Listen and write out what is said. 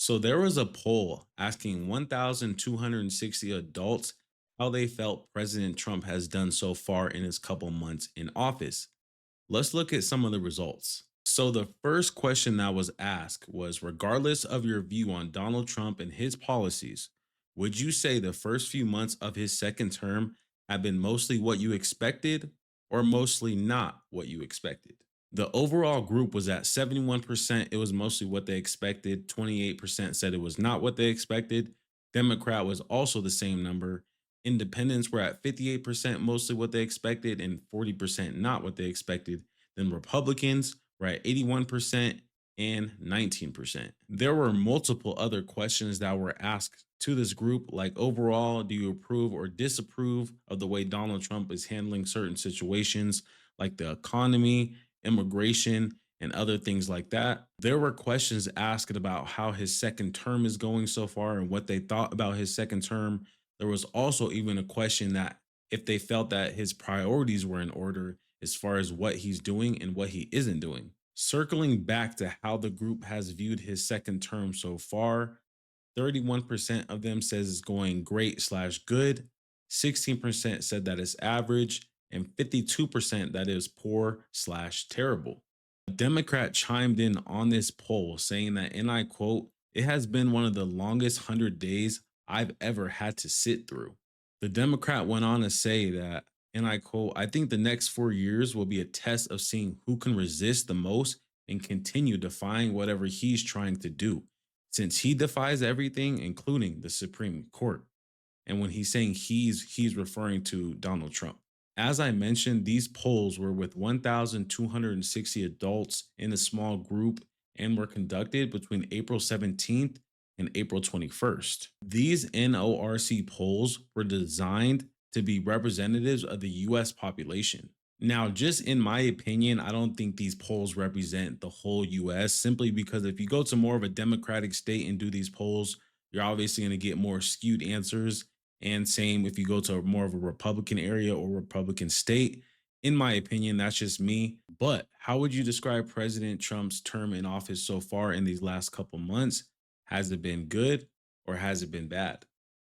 So there was a poll asking 1,260 adults how they felt President Trump has done so far in his couple months in office. Let's look at some of the results. So the first question that was asked was, regardless of your view on Donald Trump and his policies, would you say the first few months of his second term have been mostly what you expected or mostly not what you expected? The overall group was at 71%. It was mostly what they expected. 28% said it was not what they expected. Democrat was also the same number. Independents were at 58%, mostly what they expected, and 40% not what they expected. Then Republicans were at 81% and 19%. There were multiple other questions that were asked to this group, like overall, do you approve or disapprove of the way Donald Trump is handling certain situations like the economy, immigration, and other things like that? There were questions asked about how his second term is going so far and what they thought about his second term. There was also even a question that if they felt that his priorities were in order as far as what he's doing and what he isn't doing. Circling back to how the group has viewed his second term so far, 31% of them says it's going great slash good, 16% said that it's average, and 52% that is poor slash terrible. A Democrat chimed in on this poll saying that, and I quote, it has been one of the longest 100 days I've ever had to sit through. The Democrat went on to say that, and I quote, I think the next 4 years will be a test of seeing who can resist the most and continue defying whatever he's trying to do, since he defies everything, including the Supreme Court. And when he's saying he's referring to Donald Trump. As I mentioned, these polls were with 1,260 adults in a small group and were conducted between April 17th and April 21st. These NORC polls were designed to be representatives of the US population. Now, just in my opinion, I don't think these polls represent the whole US simply because if you go to more of a Democratic state and do these polls, you're obviously going to get more skewed answers. And same if you go to more of a Republican area or Republican state. In my opinion, that's just me. But how would you describe President Trump's term in office so far in these last couple months? Has it been good or has it been bad?